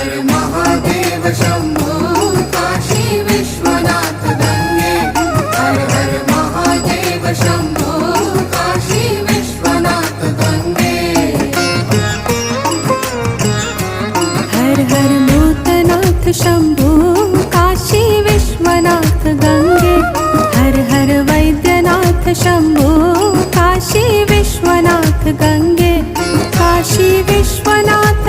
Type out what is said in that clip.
हर Mahadev Shambho Kashi Vishwanath गंगे हर हर Mahadev Shambho Kashi Vishwanath गंगे हर हर Bhootnath Shambho Kashi Vishwanath गंगे हर हर Vaidyanath Shambho Kashi Vishwanath गंगे Kashi Vishwanath